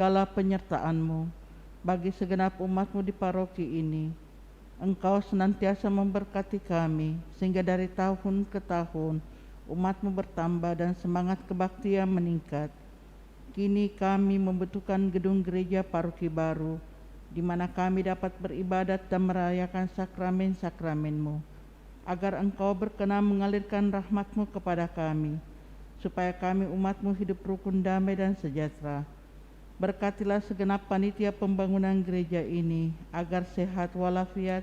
segala penyertaan-Mu bagi segenap umat-Mu di paroki ini. Engkau senantiasa memberkati kami, sehingga dari tahun ke tahun umat-Mu bertambah dan semangat kebaktian meningkat. Kini kami membutuhkan gedung gereja paroki baru, di mana kami dapat beribadat dan merayakan sakramen-sakramen-Mu, agar Engkau berkenan mengalirkan rahmat-Mu kepada kami, supaya kami umat-Mu hidup rukun, damai, dan sejahtera. Berkatilah segenap panitia pembangunan gereja ini, agar sehat walafiat,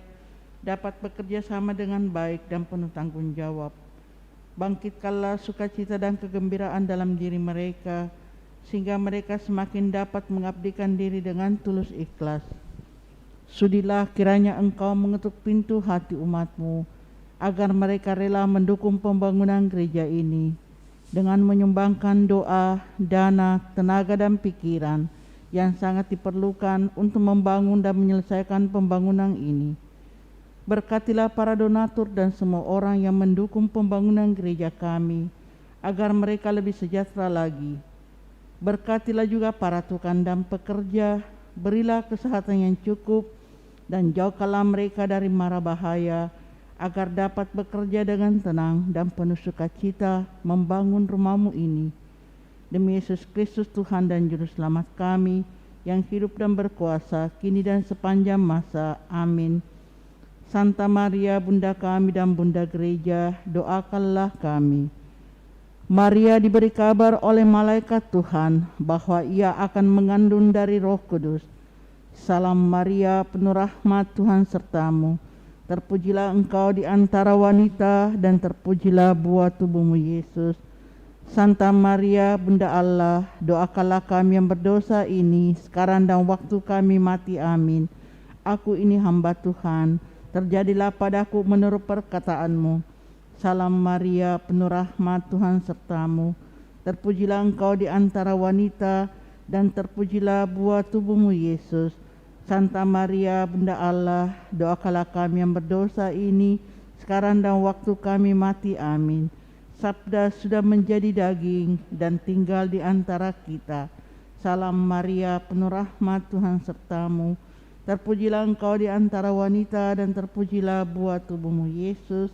dapat bekerja sama dengan baik dan penuh tanggung jawab. Bangkitkanlah sukacita dan kegembiraan dalam diri mereka, sehingga mereka semakin dapat mengabdikan diri dengan tulus ikhlas. Sudilah kiranya Engkau mengetuk pintu hati umat-Mu, agar mereka rela mendukung pembangunan gereja ini, dengan menyumbangkan doa, dana, tenaga, dan pikiran yang sangat diperlukan untuk membangun dan menyelesaikan pembangunan ini. Berkatilah para donatur dan semua orang yang mendukung pembangunan gereja kami, agar mereka lebih sejahtera lagi. Berkatilah juga para tukang dan pekerja, berilah kesehatan yang cukup, dan jauhkanlah mereka dari mara bahaya, agar dapat bekerja dengan tenang dan penuh sukacita membangun rumah-Mu ini. Demi Yesus Kristus Tuhan dan Juru Selamat kami, yang hidup dan berkuasa kini dan sepanjang masa. Amin. Santa Maria, Bunda kami dan Bunda Gereja, doakanlah kami. Maria diberi kabar oleh malaikat Tuhan bahwa ia akan mengandung dari Roh Kudus. Salam Maria, penuh rahmat, Tuhan sertamu. Terpujilah engkau di antara wanita, dan terpujilah buah tubuhmu Yesus. Santa Maria, Bunda Allah, doakanlah kami yang berdosa ini, sekarang dan waktu kami mati. Amin. Aku ini hamba Tuhan, terjadilah padaku menurut perkataanmu. Salam Maria, penuh rahmat, Tuhan sertamu. Terpujilah engkau di antara wanita, dan terpujilah buah tubuhmu Yesus. Santa Maria, Bunda Allah, doakanlah kami yang berdosa ini, sekarang dan waktu kami mati. Amin. Sabda sudah menjadi daging dan tinggal di antara kita. Salam Maria, penuh rahmat, Tuhan sertamu. Terpujilah engkau di antara wanita, dan terpujilah buah tubuhmu Yesus.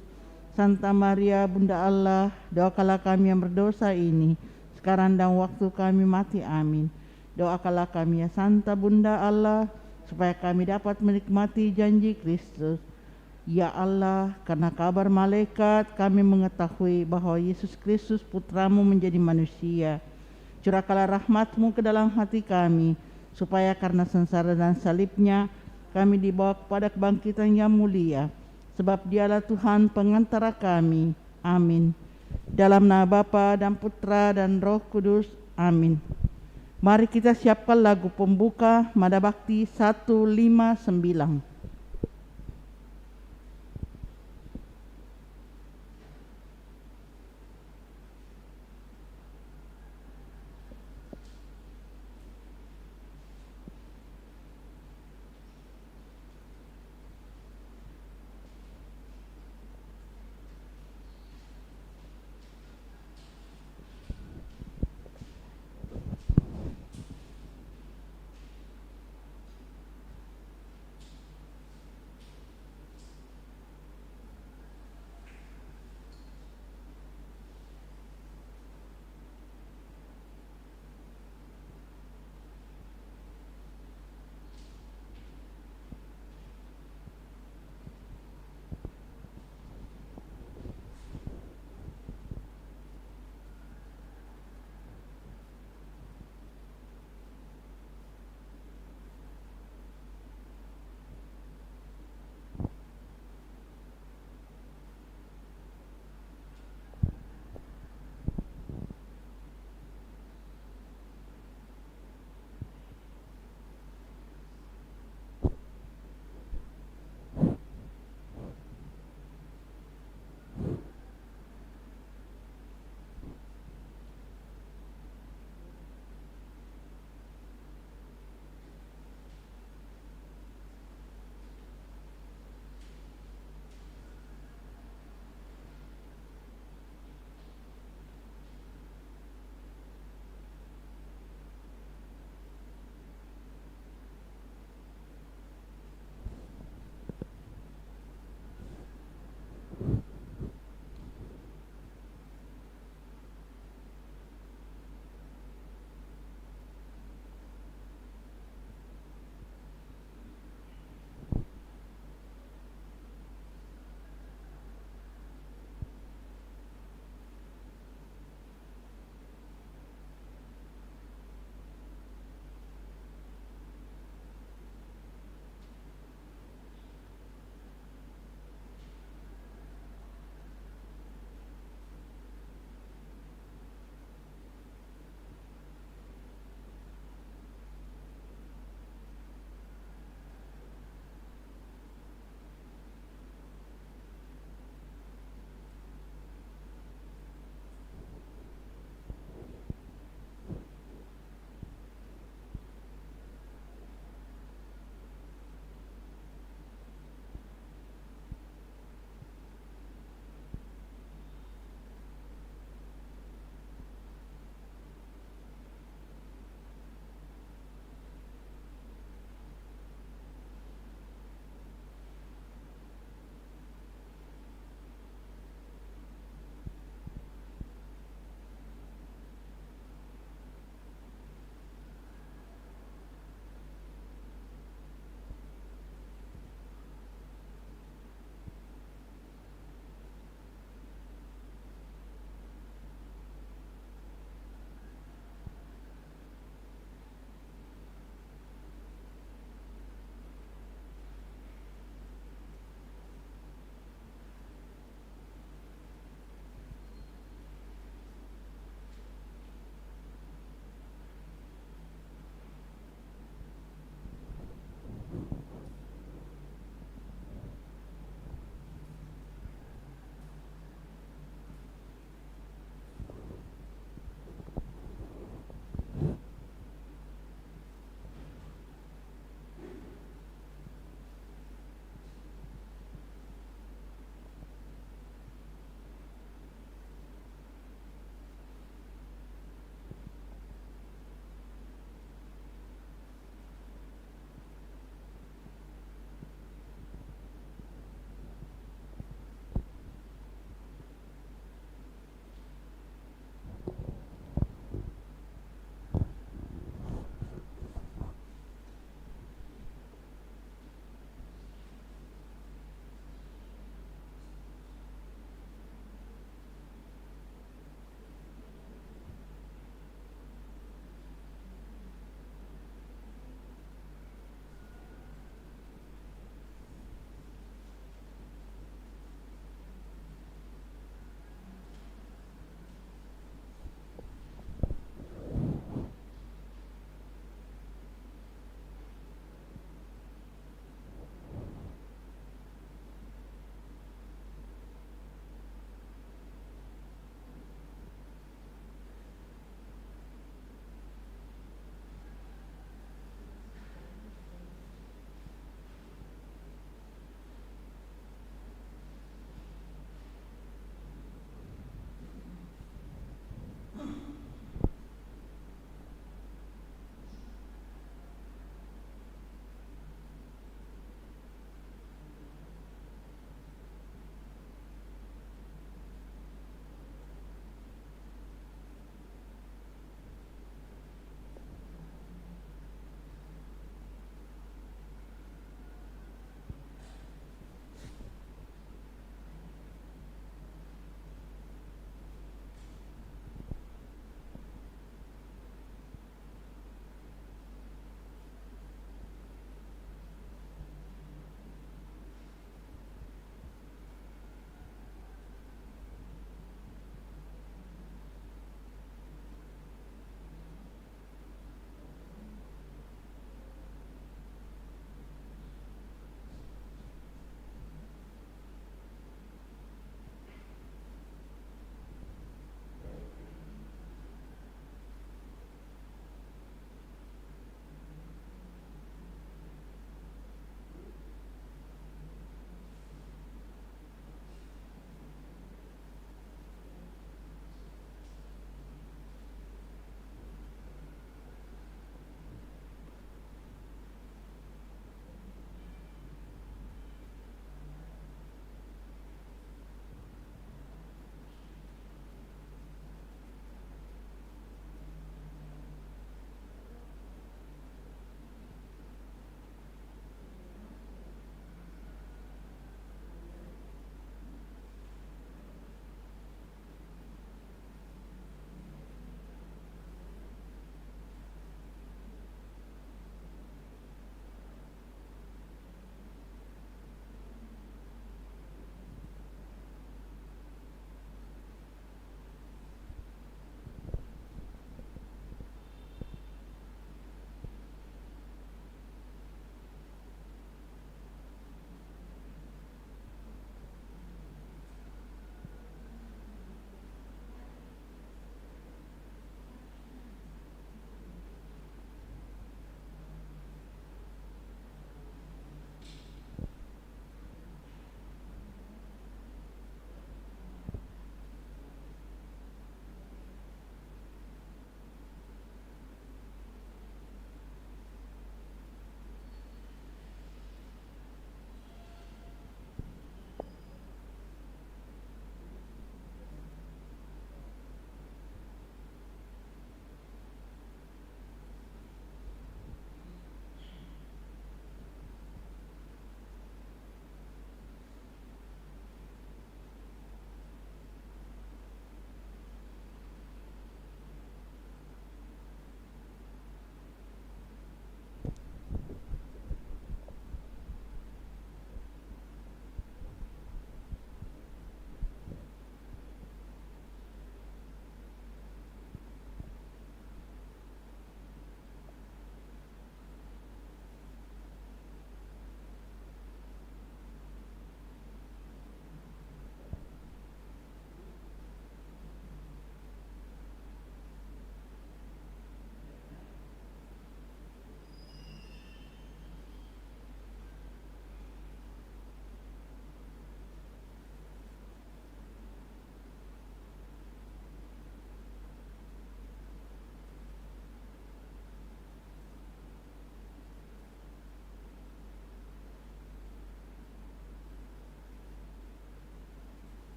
Santa Maria, Bunda Allah, doakanlah kami yang berdosa ini, sekarang dan waktu kami mati. Amin. Doakanlah kami ya Santa Bunda Allah, supaya kami dapat menikmati janji Kristus. Ya Allah, karena kabar malaikat kami mengetahui bahwa Yesus Kristus Putramu menjadi manusia. Curahkanlah rahmat-Mu ke dalam hati kami, supaya karena sengsara dan salibnya kami dibawa kepada kebangkitan yang mulia. Sebab Dialah Tuhan pengantara kami. Amin. Dalam nama Bapa dan Putra dan Roh Kudus. Amin. Mari kita siapkan lagu pembuka Mada Bakti 159.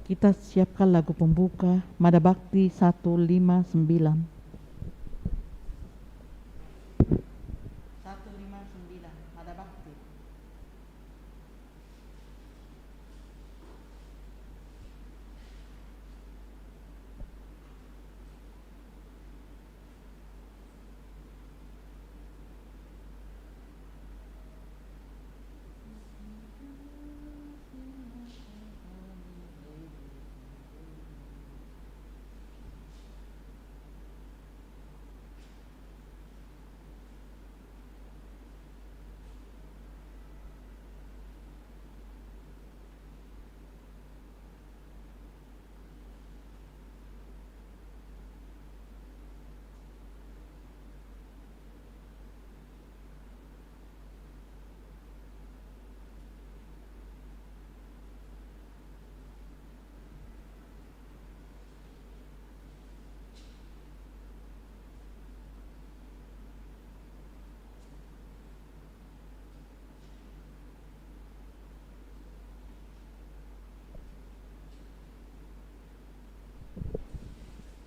Kita siapkan lagu pembuka Mada Bakti 159. 159 Mada Bakti.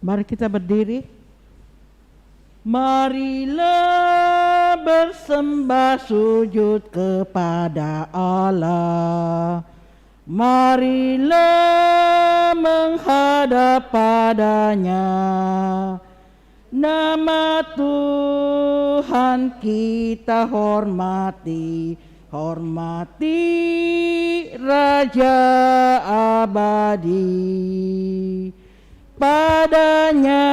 Mari kita berdiri. Marilah bersembah sujud kepada Allah. Marilah menghadap padanya. Nama Tuhan kita hormati, hormati Raja abadi. Padanya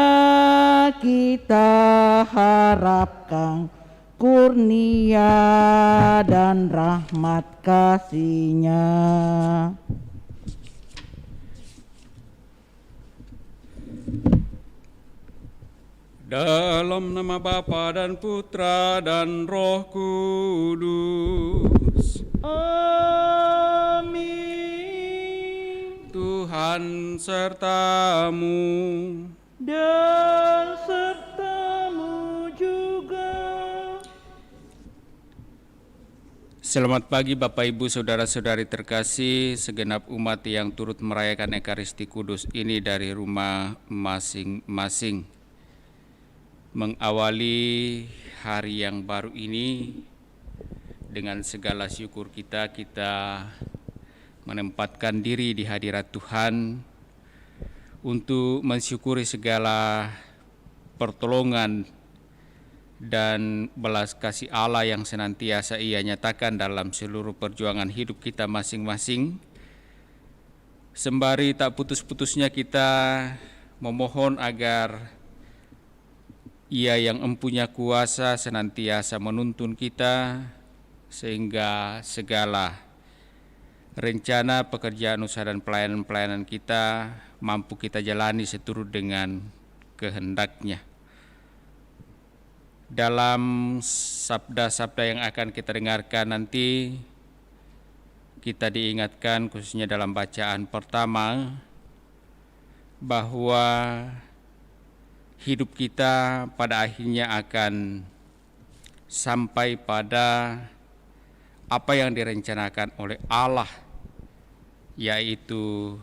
kita harapkan kurnia dan rahmat kasih-Nya. Dalam nama Bapa dan Putra dan Roh Kudus. Amin. Tuhan sertamu. Dan sertamu juga. Selamat pagi Bapak Ibu Saudara-saudari terkasih, segenap umat yang turut merayakan Ekaristi Kudus ini dari rumah masing-masing. Mengawali hari yang baru ini dengan segala syukur kita menempatkan diri di hadirat Tuhan untuk mensyukuri segala pertolongan dan belas kasih Allah yang senantiasa Ia nyatakan dalam seluruh perjuangan hidup kita masing-masing. Sembari tak putus-putusnya kita memohon agar Ia yang empunya kuasa senantiasa menuntun kita sehingga segala rencana pekerjaan usaha dan pelayanan-pelayanan kita mampu kita jalani seturut dengan kehendak-Nya. Dalam sabda-sabda yang akan kita dengarkan nanti, kita diingatkan khususnya dalam bacaan pertama bahwa hidup kita pada akhirnya akan sampai pada apa yang direncanakan oleh Allah, yaitu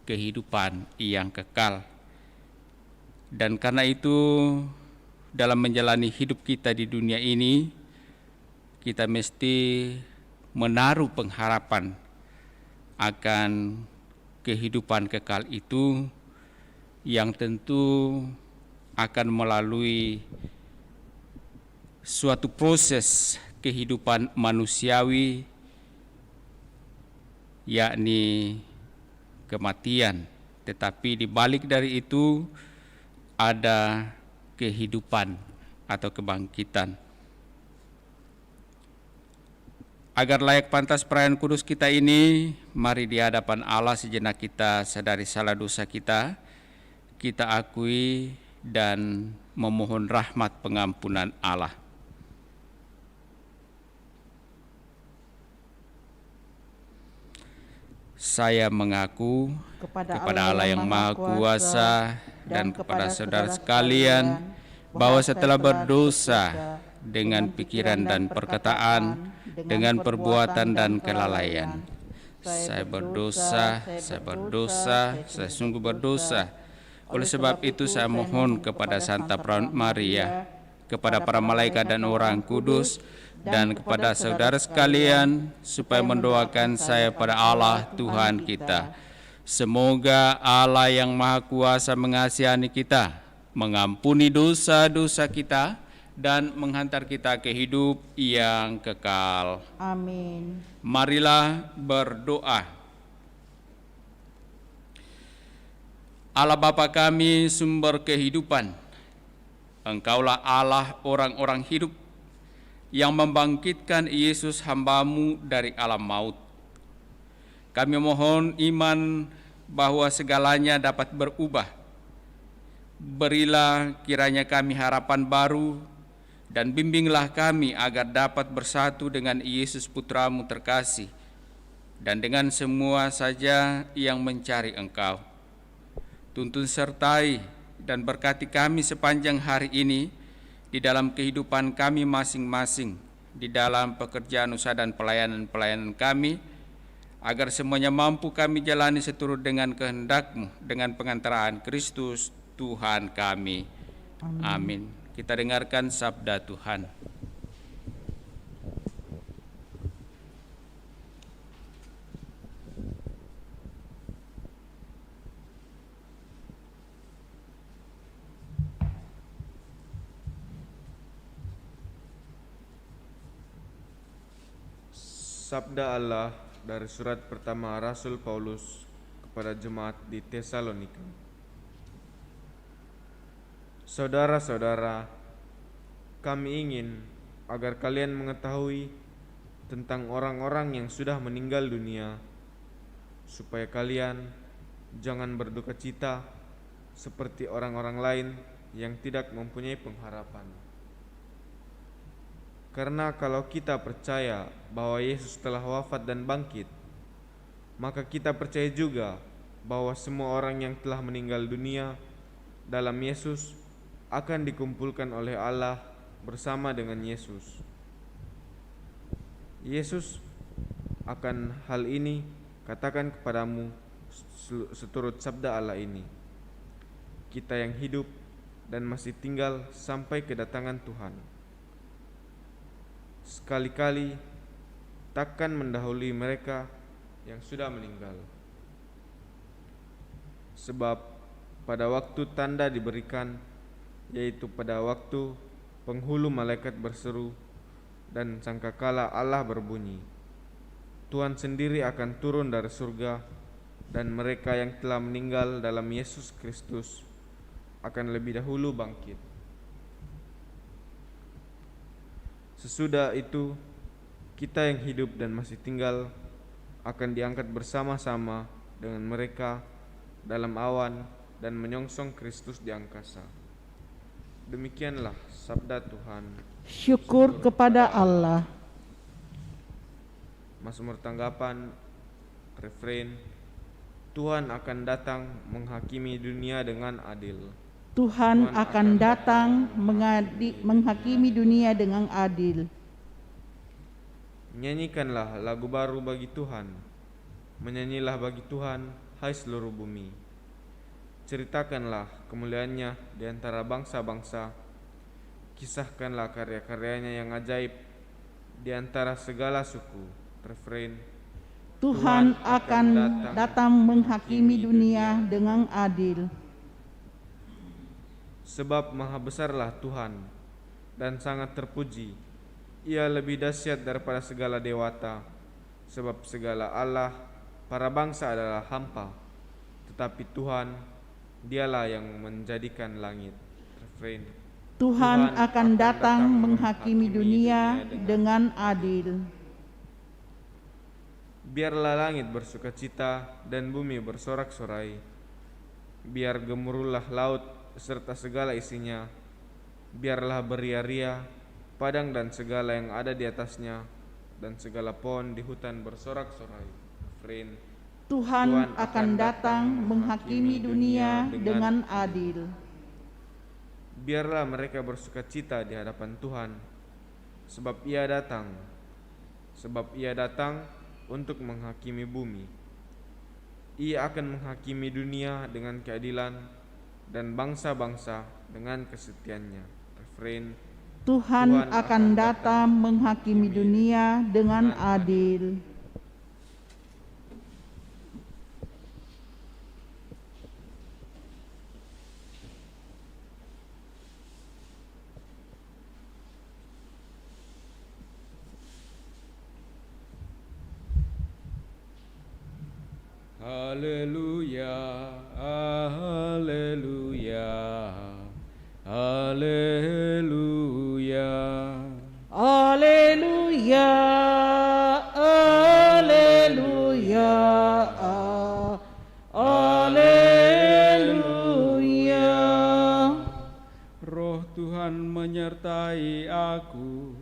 kehidupan yang kekal. Dan karena itu dalam menjalani hidup kita di dunia ini, kita mesti menaruh pengharapan akan kehidupan kekal itu yang tentu akan melalui suatu proses kehidupan manusiawi, yakni kematian. Tetapi di balik dari itu ada kehidupan atau kebangkitan. Agar layak pantas perayaan kudus kita ini, mari di hadapan Allah sejenak kita sadari salah dosa kita akui dan memohon rahmat pengampunan Allah. Saya mengaku kepada Allah yang Maha Kuasa dan kepada saudara sekalian bahwa setelah berdosa dengan pikiran dan perkataan, dengan perbuatan dan kelalaian, Saya berdosa, saya sungguh berdosa. Oleh sebab itu saya mohon kepada Santa Perawan Maria, kepada para malaikat dan orang kudus, dan kepada saudara sekalian, supaya mendoakan saya pada Allah Tuhan kita. Semoga Allah yang Maha Kuasa mengasihani kita, mengampuni dosa-dosa kita, dan menghantar kita ke hidup yang kekal. Amin. Marilah berdoa. Allah Bapa kami, sumber kehidupan, Engkaulah Allah orang-orang hidup yang membangkitkan Yesus hamba-Mu dari alam maut. Kami mohon iman bahwa segalanya dapat berubah. Berilah kiranya kami harapan baru, dan bimbinglah kami agar dapat bersatu dengan Yesus Putra-Mu terkasih, dan dengan semua saja yang mencari Engkau. Tuntun sertai dan berkati kami sepanjang hari ini, di dalam kehidupan kami masing-masing, di dalam pekerjaan usaha dan pelayanan-pelayanan kami, agar semuanya mampu kami jalani seturut dengan kehendak-Mu, dengan pengantaraan Kristus Tuhan kami. Amin. Kita dengarkan sabda Tuhan. Sabda Allah dari surat pertama Rasul Paulus kepada jemaat di Tesalonika. Saudara-saudara, kami ingin agar kalian mengetahui tentang orang-orang yang sudah meninggal dunia, supaya kalian jangan berduka cita seperti orang-orang lain yang tidak mempunyai pengharapan. Karena kalau kita percaya bahwa Yesus telah wafat dan bangkit, maka kita percaya juga bahwa semua orang yang telah meninggal dunia dalam Yesus akan dikumpulkan oleh Allah bersama dengan Yesus. Yesus akan hal ini katakan kepadamu seturut sabda Allah ini. Kita yang hidup dan masih tinggal sampai kedatangan Tuhan, sekali-kali takkan mendahului mereka yang sudah meninggal. Sebab pada waktu tanda diberikan, yaitu pada waktu penghulu malaikat berseru dan sangkakala Allah berbunyi, Tuhan sendiri akan turun dari surga, dan mereka yang telah meninggal dalam Yesus Kristus akan lebih dahulu bangkit. Sesudah itu, kita yang hidup dan masih tinggal akan diangkat bersama-sama dengan mereka dalam awan dan menyongsong Kristus di angkasa. Demikianlah sabda Tuhan. Syukur kepada Allah. Mazmur tanggapan, refrain, Tuhan akan datang menghakimi dunia dengan adil. Tuhan akan datang menghakimi dunia dengan adil. Nyanyikanlah lagu baru bagi Tuhan. Menyanyilah bagi Tuhan, hai seluruh bumi. Ceritakanlah kemuliaannya di antara bangsa-bangsa. Kisahkanlah karya-karyanya yang ajaib di antara segala suku. Refrain, Tuhan akan datang menghakimi dunia dengan adil. Sebab maha besarlah Tuhan dan sangat terpuji. Ia lebih dahsyat daripada segala dewata. Sebab segala Allah para bangsa adalah hampa, tetapi Tuhan, Dialah yang menjadikan langit. Refrain, Tuhan akan datang menghakimi dunia dengan adil. Biarlah langit bersukacita dan bumi bersorak-sorai. Biar gemuruhlah laut serta segala isinya. Biarlah beria-ria padang dan segala yang ada di atasnya, dan segala pohon di hutan bersorak-sorai. Refrain, Tuhan akan datang menghakimi dunia dengan adil. biarlah mereka bersukacita di hadapan Tuhan, sebab Ia datang. Sebab Ia datang untuk menghakimi bumi. Ia akan menghakimi dunia dengan keadilan dan bangsa-bangsa dengan kesetiaannya. Refrain: Tuhan akan datang menghakimi dunia dengan adil. Haleluya, haleluya, haleluya. Haleluya, haleluya, haleluya. Roh Tuhan menyertai aku.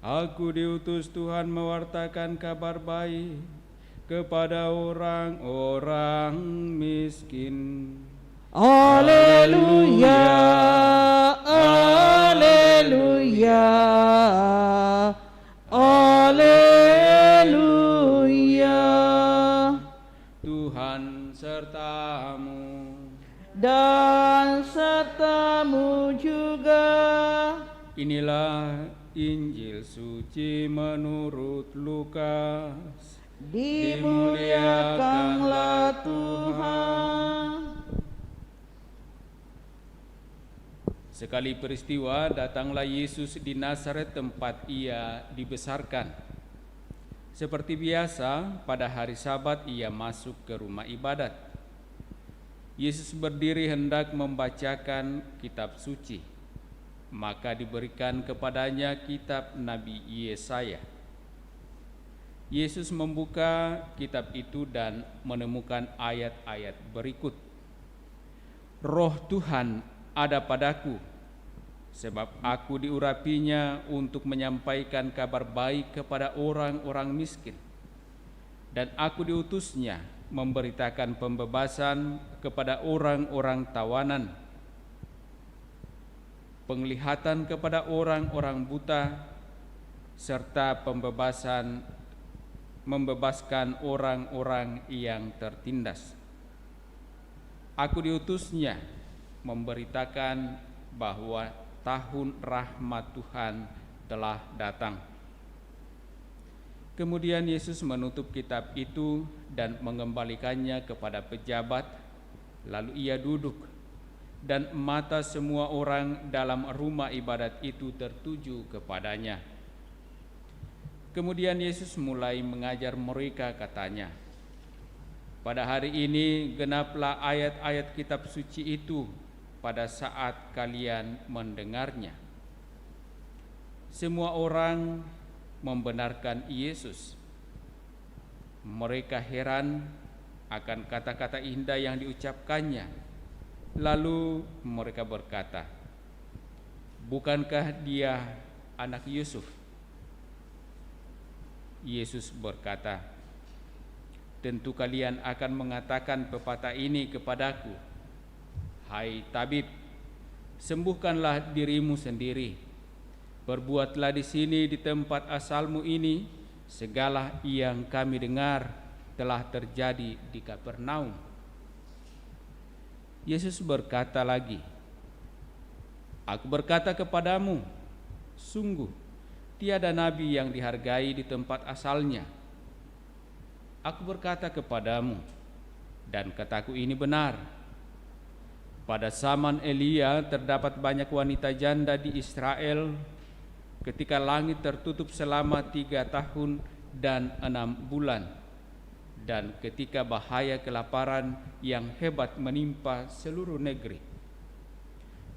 Aku diutus Tuhan mewartakan kabar baik kepada orang-orang miskin. Haleluya, haleluya, haleluya. Tuhan sertamu. Dan sertamu juga. Inilah Injil suci menurut Lukas. Dimuliakanlah Tuhan. Sekali peristiwa datanglah Yesus di Nazaret tempat ia dibesarkan. Seperti biasa, pada hari Sabat ia masuk ke rumah ibadat. Yesus berdiri hendak membacakan kitab suci. Maka diberikan kepadanya kitab Nabi Yesaya. Yesus membuka kitab itu dan menemukan ayat-ayat berikut. Roh Tuhan ada padaku, sebab aku diurapinya untuk menyampaikan kabar baik kepada orang-orang miskin. Dan aku diutusnya memberitakan pembebasan kepada orang-orang tawanan, penglihatan kepada orang-orang buta, serta membebaskan orang-orang yang tertindas. Aku diutusnya memberitakan bahwa tahun rahmat Tuhan telah datang. Kemudian Yesus menutup kitab itu dan mengembalikannya kepada pejabat, lalu ia duduk, dan mata semua orang dalam rumah ibadat itu tertuju kepadanya. Kemudian Yesus mulai mengajar mereka, katanya, pada hari ini genaplah ayat-ayat kitab suci itu pada saat kalian mendengarnya. Semua orang membenarkan Yesus. Mereka heran akan kata-kata indah yang diucapkannya. Lalu mereka berkata, bukankah dia anak Yusuf? Yesus berkata, tentu kalian akan mengatakan pepatah ini kepadaku, hai tabib, sembuhkanlah dirimu sendiri. Perbuatlah di sini di tempat asalmu ini segala yang kami dengar telah terjadi di Kapernaum. Yesus berkata lagi, aku berkata kepadamu, sungguh tiada nabi yang dihargai di tempat asalnya. Aku berkata kepadamu, dan kataku ini benar, pada zaman Elia terdapat banyak wanita janda di Israel ketika langit tertutup selama 3 tahun dan 6 bulan, dan ketika bahaya kelaparan yang hebat menimpa seluruh negeri.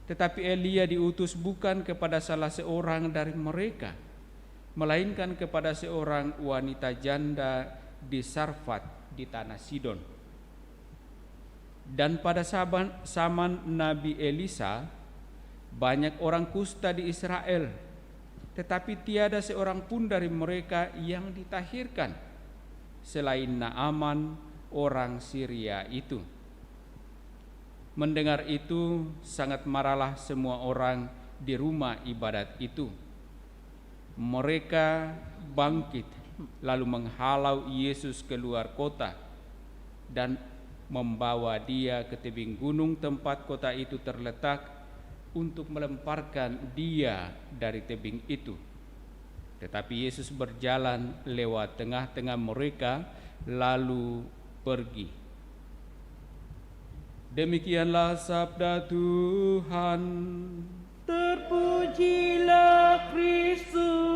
Tetapi Elia diutus bukan kepada salah seorang dari mereka, melainkan kepada seorang wanita janda di Sarfat di tanah Sidon. Dan pada zaman Nabi Elisa, banyak orang kusta di Israel, tetapi tiada seorang pun dari mereka yang ditahirkan, selain Naaman orang Syria itu. Mendengar itu, sangat marahlah semua orang di rumah ibadat itu. Mereka bangkit lalu menghalau Yesus keluar kota dan membawa dia ke tebing gunung tempat kota itu terletak untuk melemparkan dia dari tebing itu. Tetapi Yesus berjalan lewat tengah-tengah mereka lalu pergi. Demikianlah sabda Tuhan. Terpujilah Kristus.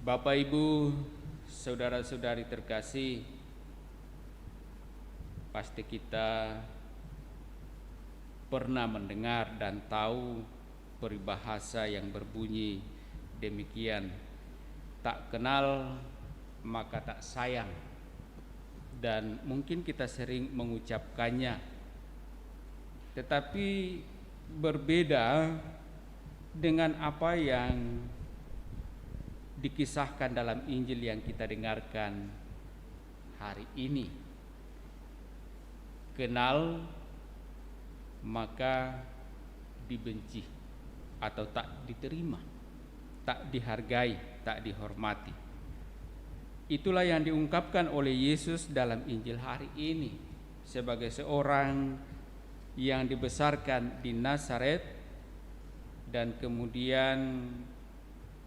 Bapak, Ibu, saudara-saudari terkasih, pasti kita pernah mendengar dan tahu peribahasa yang berbunyi demikian, tak kenal maka tak sayang. Dan mungkin kita sering mengucapkannya, tetapi berbeda dengan apa yang dikisahkan dalam Injil yang kita dengarkan hari ini. Kenal maka dibenci atau tak diterima, tak dihargai, tak dihormati. Itulah yang diungkapkan oleh Yesus dalam Injil hari ini sebagai seorang yang dibesarkan di Nazaret dan kemudian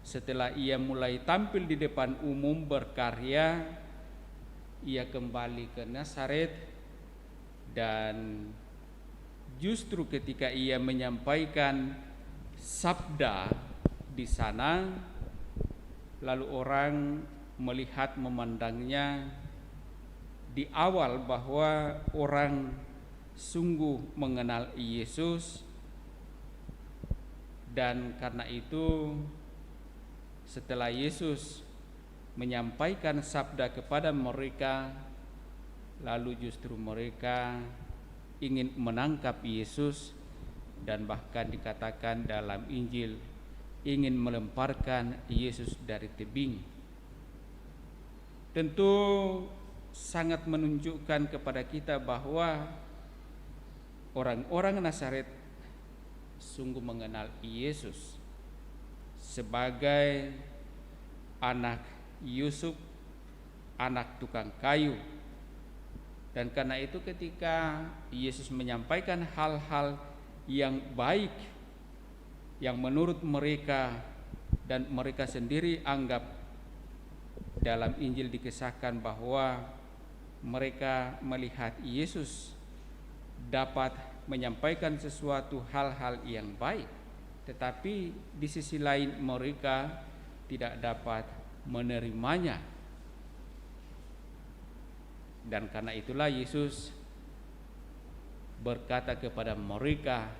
setelah ia mulai tampil di depan umum berkarya, ia kembali ke Nazaret, dan justru ketika ia menyampaikan sabda di sana, lalu orang melihat, memandangnya di awal bahwa orang sungguh mengenal Yesus, dan karena itu setelah Yesus menyampaikan sabda kepada mereka, lalu justru mereka ingin menangkap Yesus, dan bahkan dikatakan dalam Injil ingin melemparkan Yesus dari tebing. Tentu sangat menunjukkan kepada kita bahwa orang-orang Nazaret sungguh mengenal Yesus sebagai anak Yusuf, anak tukang kayu. Dan karena itu ketika Yesus menyampaikan hal-hal yang baik yang menurut mereka dan mereka sendiri anggap, dalam Injil dikisahkan bahwa mereka melihat Yesus dapat menyampaikan sesuatu hal-hal yang baik, tetapi di sisi lain mereka tidak dapat menerimanya. Dan karena itulah Yesus berkata kepada mereka,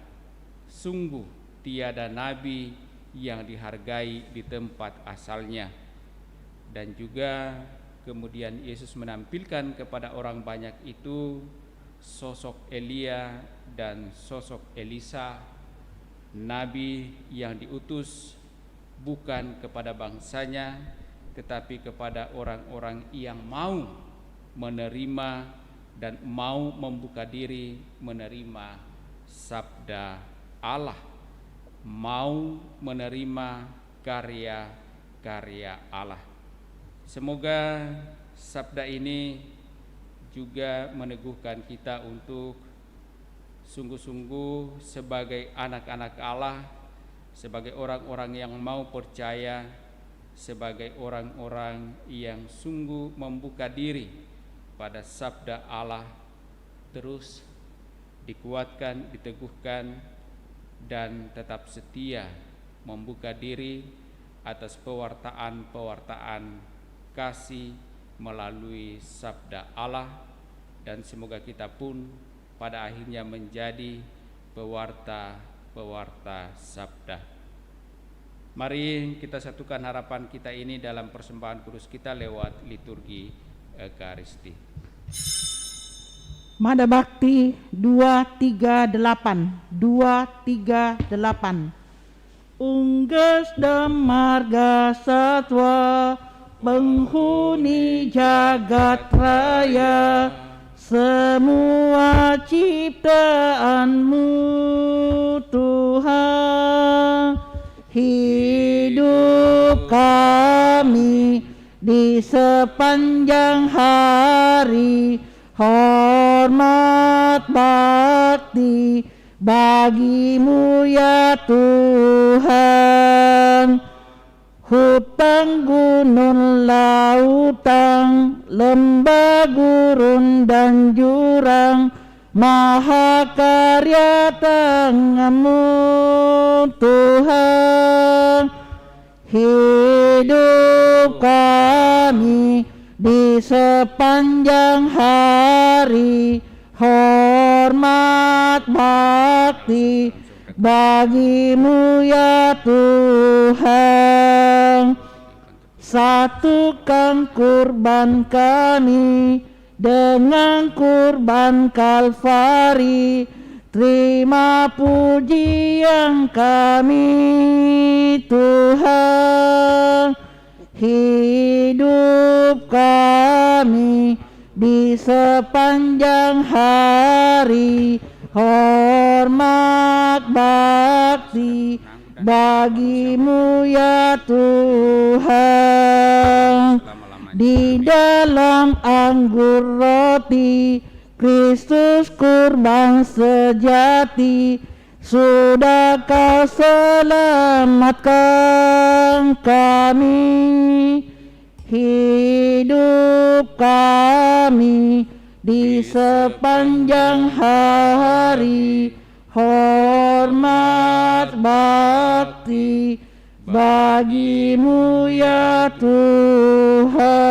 sungguh tiada nabi yang dihargai di tempat asalnya. Dan juga kemudian Yesus menampilkan kepada orang banyak itu sosok Elia dan sosok Elisa, nabi yang diutus bukan kepada bangsanya, tetapi kepada orang-orang yang mau menerima dan mau membuka diri menerima sabda Allah, mau menerima karya-karya Allah. Semoga sabda ini juga meneguhkan kita untuk sungguh-sungguh sebagai anak-anak Allah, sebagai orang-orang yang mau percaya, sebagai orang-orang yang sungguh membuka diri pada sabda Allah, terus dikuatkan, diteguhkan, dan tetap setia membuka diri atas pewartaan-pewartaan kasih melalui sabda Allah. Dan semoga kita pun pada akhirnya menjadi pewarta sabda. Mari kita satukan harapan kita ini dalam persembahan kudus kita lewat liturgi Ekaristi. Mada Bakti 238. Unggas Damarga Satwa penghuni jagat raya, semua ciptaan-Mu Tuhan. Hidup kami di sepanjang hari, hormat bakti bagi-Mu ya Tuhan. Hutan, gunung, lautan, lembah, gurun, dan jurang, mahakarya tangan-Mu Tuhan. Hidup kami di sepanjang hari, hormat bakti bagi-Mu ya Tuhan. Satukan kurban kami dengan kurban Kalvari, terima pujian kami Tuhan. Hidup kami di sepanjang hari, hormat bakti bagi-Mu ya Tuhan. Di dalam anggur roti, Kristus kurban sejati, sudah Kau selamatkan kami. Hidup kami di sepanjang hari, hormat bakti bagi-Mu ya Tuhan.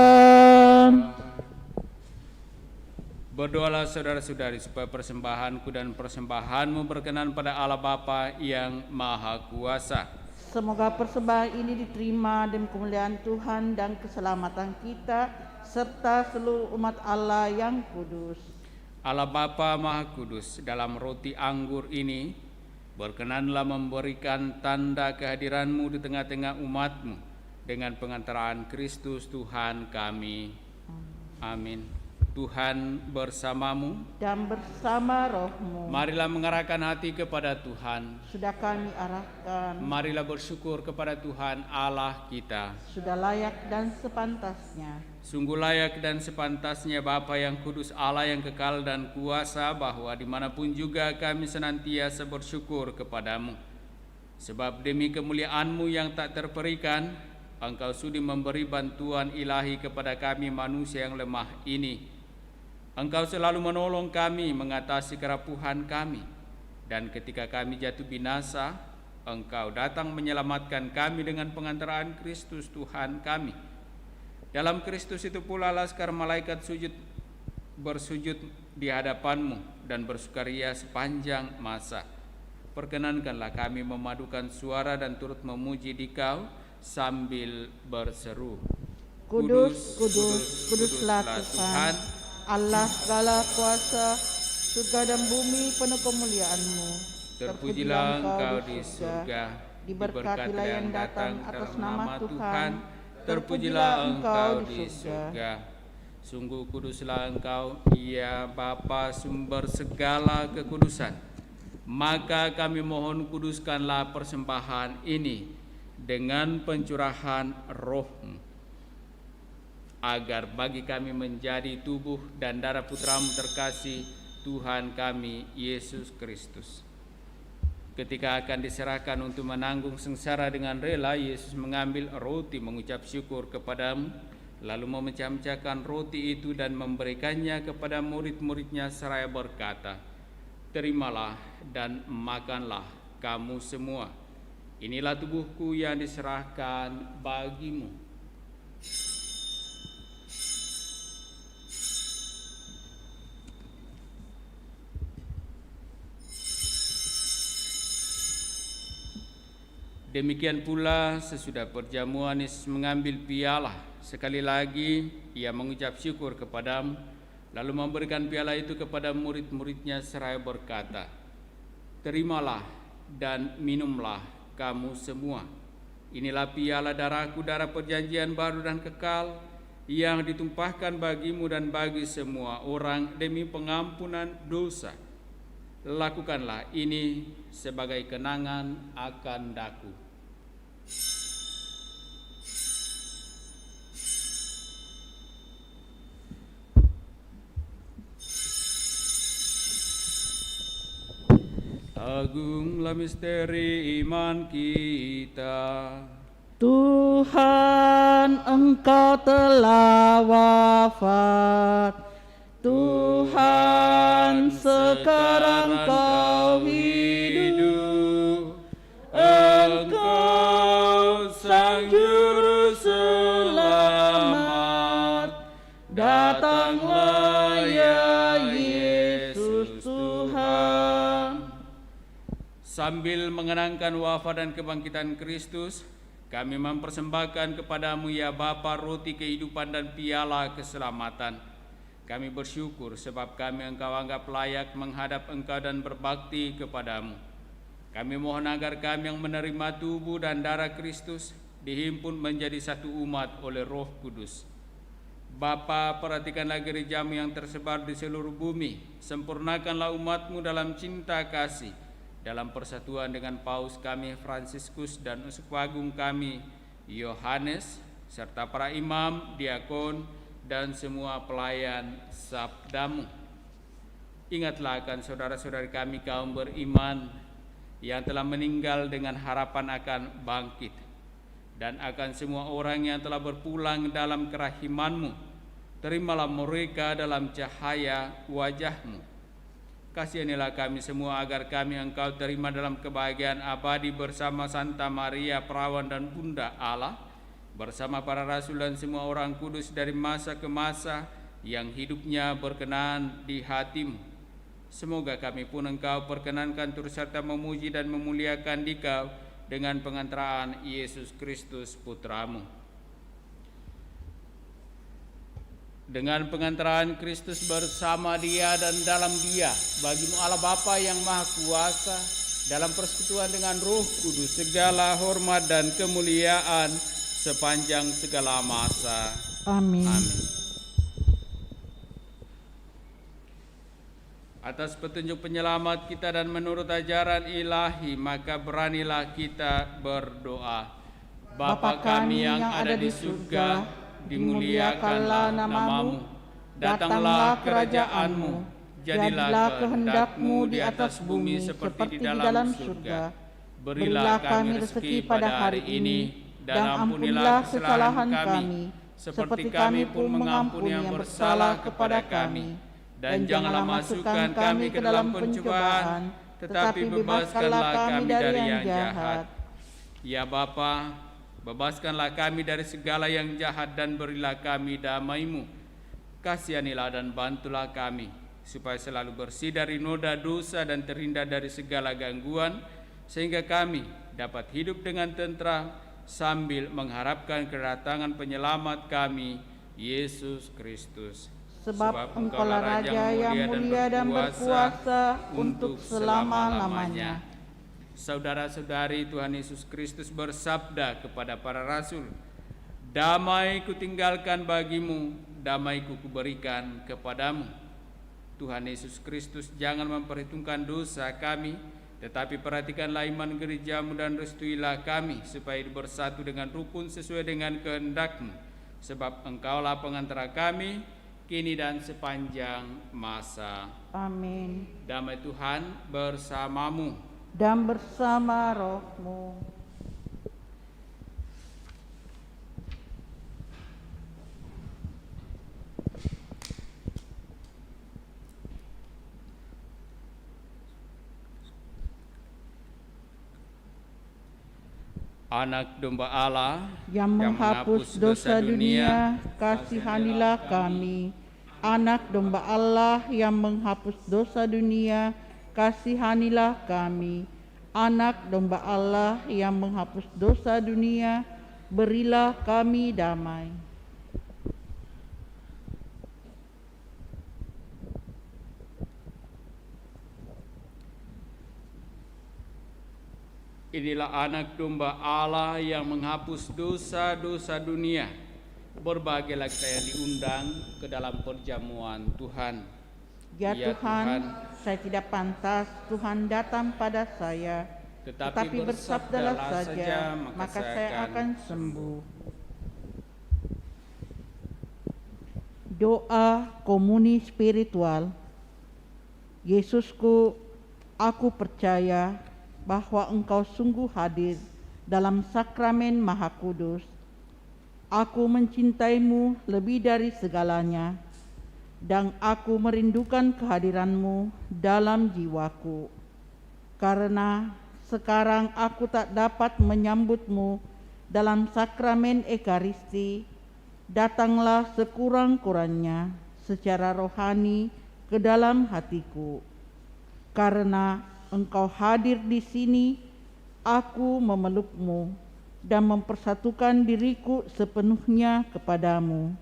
Berdoalah saudara-saudari supaya persembahanku dan persembahanmu berkenan pada Allah Bapa yang Maha Kuasa. Semoga persembahan ini diterima demi kemuliaan Tuhan dan keselamatan kita serta seluruh umat Allah yang kudus. Allah Bapa Maha Kudus, dalam roti anggur ini berkenanlah memberikan tanda kehadiran-Mu di tengah-tengah umat-Mu dengan pengantaraan Kristus Tuhan kami. Amin. Tuhan bersamamu Dan bersama roh-Mu. Marilah mengarahkan hati kepada Tuhan. Sudah kami arahkan. Marilah bersyukur kepada Tuhan Allah kita. Sudah layak dan sepantasnya. Sungguh layak dan sepantasnya Bapa yang kudus, Allah yang kekal dan kuasa, bahwa dimanapun juga kami senantiasa bersyukur kepadamu. Sebab demi kemuliaan-Mu yang tak terperikan, Engkau sudi memberi bantuan ilahi kepada kami manusia yang lemah ini. Engkau selalu menolong kami mengatasi kerapuhan kami, dan ketika kami jatuh binasa, Engkau datang menyelamatkan kami dengan pengantaraan Kristus Tuhan kami. Dalam Kristus itu pula laskar malaikat bersujud di hadapan-Mu dan bersukaria sepanjang masa. Perkenankanlah kami memadukan suara dan turut memuji Dikau sambil berseru, Kudus, kudus, kuduslah Tuhan, Allah segala kuasa, surga dan bumi penuh kemuliaan-Mu. terpujilah Engkau di surga, diberkatilah yang datang atas nama Tuhan, terpujilah Engkau di surga. Sungguh kuduslah Engkau, ya Bapa sumber segala kekudusan. Maka kami mohon kuduskanlah persembahan ini dengan pencurahan Roh-Mu, agar bagi kami menjadi tubuh dan darah Putra-Mu terkasih, Tuhan kami Yesus Kristus. Ketika akan diserahkan untuk menanggung sengsara dengan rela, Yesus mengambil roti, mengucap syukur kepada-Mu, lalu memecah-mecahkan roti itu dan memberikannya kepada murid-murid-Nya seraya berkata, "Terimalah dan makanlah kamu semua. Inilah tubuhku yang diserahkan bagimu." Demikian pula sesudah perjamuan Yesus mengambil piala. Sekali lagi ia mengucap syukur kepada-Mu, lalu memberikan piala itu kepada murid-murid-Nya seraya berkata, "Terimalah dan minumlah kamu semua. Inilah piala darah-Ku, darah perjanjian baru dan kekal, yang ditumpahkan bagimu dan bagi semua orang demi pengampunan dosa. Lakukanlah ini sebagai kenangan akan daku. Agunglah misteri iman kita. Tuhan, Engkau telah wafat. Tuhan, sekarang Kau hidup. Engkau Sang Juru Selamat. Datanglah ya Yesus Tuhan. Sambil mengenangkan wafat dan kebangkitan Kristus, kami mempersembahkan kepadamu ya Bapa roti kehidupan dan piala keselamatan. Kami bersyukur sebab kami Engkau anggap layak menghadap Engkau dan berbakti kepadamu. Kami mohon agar kami yang menerima tubuh dan darah Kristus dihimpun menjadi satu umat oleh Roh Kudus. Bapa, perhatikanlah gerejamu yang tersebar di seluruh bumi. Sempurnakanlah umatmu dalam cinta kasih, dalam persatuan dengan Paus kami Fransiskus dan Uskup Agung kami Yohanes, serta para imam, diakon, dan semua pelayan sabdamu. Ingatlah akan saudara-saudari kami kaum beriman yang telah meninggal dengan harapan akan bangkit, dan akan semua orang yang telah berpulang dalam kerahiman-Mu. Terimalah mereka dalam cahaya wajah-Mu. Kasihanilah kami semua agar kami Engkau terima dalam kebahagiaan abadi bersama Santa Maria Perawan dan Bunda Allah, bersama para rasul dan semua orang kudus dari masa ke masa yang hidupnya berkenan di hati-Mu. Semoga kami pun Engkau perkenankan turut serta memuji dan memuliakan Dikau dengan pengantaraan Yesus Kristus Putra-Mu. Dengan pengantaraan Kristus bersama Dia dan dalam Dia, bagimu Allah Bapa yang Maha Kuasa, dalam persekutuan dengan Roh Kudus, segala hormat dan kemuliaan sepanjang segala masa. Amin. Amin. Atas petunjuk penyelamat kita dan menurut ajaran ilahi, maka beranilah kita berdoa. Bapa kami yang ada di surga, dimuliakanlah namamu, datanglah kerajaan-Mu, jadilah kehendak-Mu di atas bumi seperti di dalam surga. Berilah kami rezeki pada hari ini, dan ampunilah kesalahan kami, seperti kami pun mengampuni yang bersalah kepada kami. Dan janganlah masukkan kami ke dalam pencobaan, tetapi bebaskanlah kami dari yang jahat. Ya Bapa, bebaskanlah kami dari segala yang jahat dan berilah kami damai-Mu. Kasihanilah dan bantulah kami, supaya selalu bersih dari noda dosa dan terhindar dari segala gangguan, sehingga kami dapat hidup dengan tentram sambil mengharapkan kedatangan penyelamat kami, Yesus Kristus. Sebab Engkaulah Raja yang mulia dan berkuasa untuk selama-lamanya. Saudara-saudari, Tuhan Yesus Kristus bersabda kepada para rasul, "Damai kutinggalkan bagimu, damai-Ku kuberikan kepadamu." Tuhan Yesus Kristus jangan memperhitungkan dosa kami, tetapi perhatikanlah iman gereja-Mu dan restuilah kami supaya bersatu dengan rukun sesuai dengan kehendak-Mu. Sebab Engkaulah pengantara kami, kini dan sepanjang masa. Amin. Damai Tuhan bersamamu. Dan bersama rohmu. Anak domba Allah Yang menghapus dosa dunia, kasihanilah kami. Anak domba Allah yang menghapus dosa dunia, kasihanilah kami. Anak domba Allah yang menghapus dosa dunia, berilah kami damai. Inilah anak domba Allah yang menghapus dosa-dosa dunia. Berbahagialah kita yang diundang ke dalam perjamuan Tuhan. Ya Tuhan, saya tidak pantas Tuhan datang pada saya, tetapi bersabdalah saja, maka saya akan sembuh. Doa komuni spiritual. Yesusku, aku percaya bahwa Engkau sungguh hadir dalam sakramen Maha Kudus. Aku mencintaimu lebih dari segalanya, dan aku merindukan kehadiran-Mu dalam jiwaku. Karena sekarang aku tak dapat menyambut-Mu dalam sakramen Ekaristi, datanglah sekurang-kurangnya secara rohani ke dalam hatiku. Karena Engkau hadir di sini, aku memeluk-Mu dan mempersatukan diriku sepenuhnya kepadamu.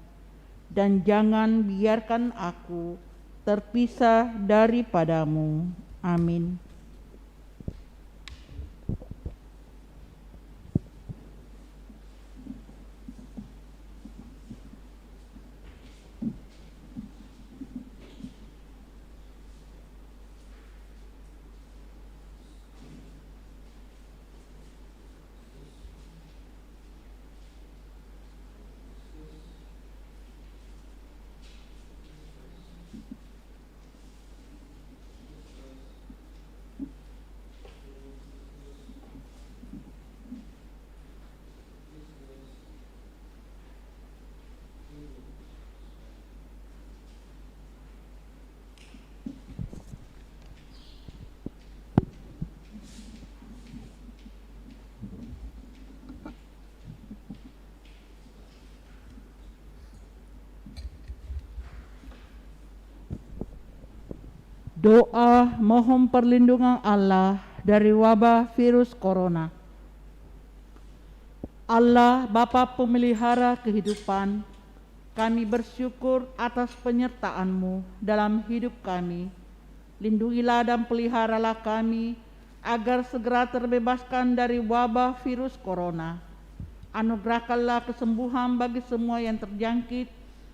Dan jangan biarkan aku terpisah daripadamu. Amin. Doa mohon perlindungan Allah dari wabah virus corona. Allah Bapa pemelihara kehidupan, kami bersyukur atas penyertaan-Mu dalam hidup kami. Lindungilah dan peliharalah kami agar segera terbebaskan dari wabah virus corona. Anugerahkanlah kesembuhan bagi semua yang terjangkit.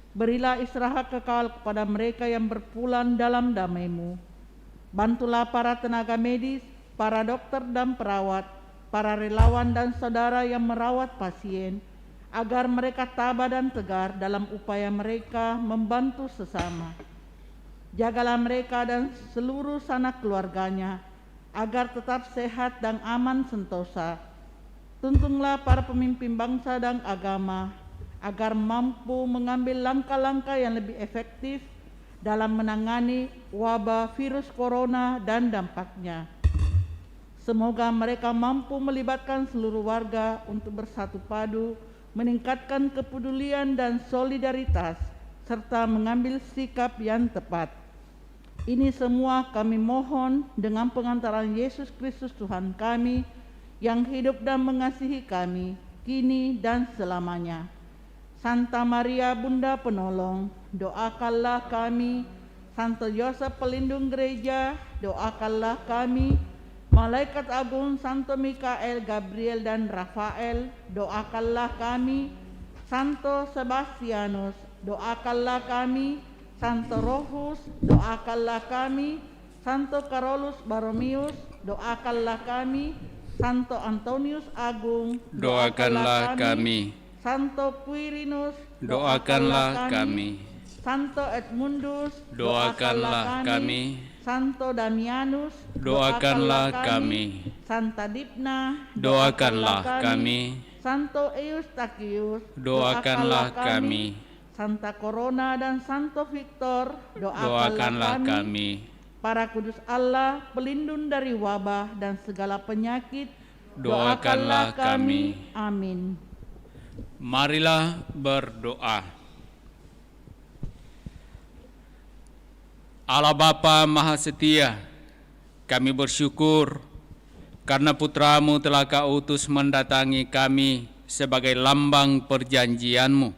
Berilah istirahat kekal kepada mereka yang berpulang dalam damai-Mu. Bantulah para tenaga medis, para dokter dan perawat, para relawan dan saudara yang merawat pasien, agar mereka tabah dan tegar dalam upaya mereka membantu sesama. Jagalah mereka dan seluruh sanak keluarganya, agar tetap sehat dan aman sentosa. Tuntunlah para pemimpin bangsa dan agama, agar mampu mengambil langkah-langkah yang lebih efektif dalam menangani wabah virus corona dan dampaknya. Semoga mereka mampu melibatkan seluruh warga untuk bersatu padu, meningkatkan kepedulian dan solidaritas, serta mengambil sikap yang tepat. Ini semua kami mohon dengan pengantaran Yesus Kristus Tuhan kami, yang hidup dan mengasihi kami, kini dan selamanya. Santa Maria Bunda Penolong, doakanlah kami. Santo Yosef Pelindung Gereja, doakanlah kami. Malaikat Agung Santo Mikael, Gabriel dan Rafael, doakanlah kami. Santo Sebastianus, doakanlah kami. Santo Rohus, doakanlah kami. Santo Carolus Baromius, doakanlah kami. Santo Antonius Agung, Doakanlah kami. Santo Quirinus, Doakanlah kami. Santo Edmundus, Doakanlah kami. Santo Damianus, Doakanlah kami. Santa Dipna, Doakanlah kami. Santo Eustachius, Doakanlah kami. Santa Corona dan Santo Victor, Doakanlah kami. Para kudus Allah, pelindung dari wabah dan segala penyakit, Doakanlah kami. Amin. Marilah berdoa. Allah Bapa Maha Setia, kami bersyukur karena Putra-Mu telah Kau utus mendatangi kami sebagai lambang perjanjian-Mu.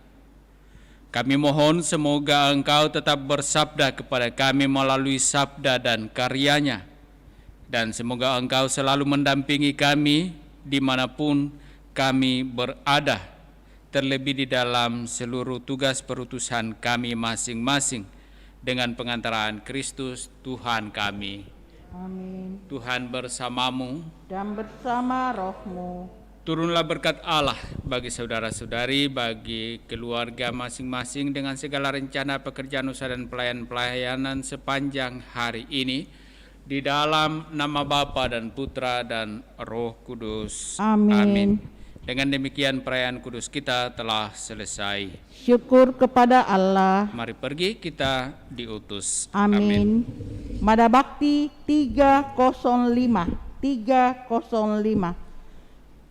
Kami mohon semoga Engkau tetap bersabda kepada kami melalui sabda dan karyanya, dan semoga Engkau selalu mendampingi kami dimanapun kami berada, terlebih di dalam seluruh tugas perutusan kami masing-masing, dengan pengantaraan Kristus Tuhan kami. Amin. Tuhan bersamamu, Dan bersama rohmu, turunlah berkat Allah bagi saudara-saudari, bagi keluarga masing-masing dengan segala rencana pekerjaan usaha dan pelayanan sepanjang hari ini, di dalam nama Bapa dan Putra dan Roh Kudus. Amin. Dengan demikian perayaan kudus kita telah selesai. syukur kepada Allah. Mari pergi, kita diutus. Amin. Mada Bakti 305.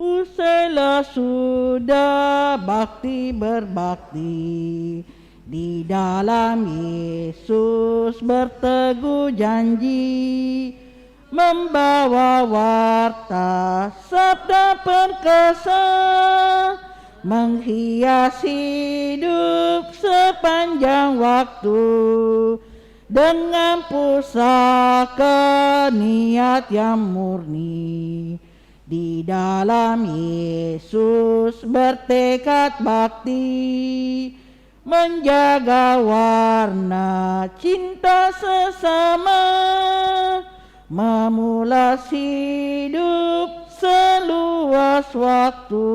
Usailah sudah bakti berbakti, di dalam Yesus berteguh janji, membawa warta sabda perkasa, menghiasi hidup sepanjang waktu, dengan pusaka niat yang murni, di dalam Yesus bertekad bakti, menjaga warna cinta sesama, memulas hidup seluas waktu.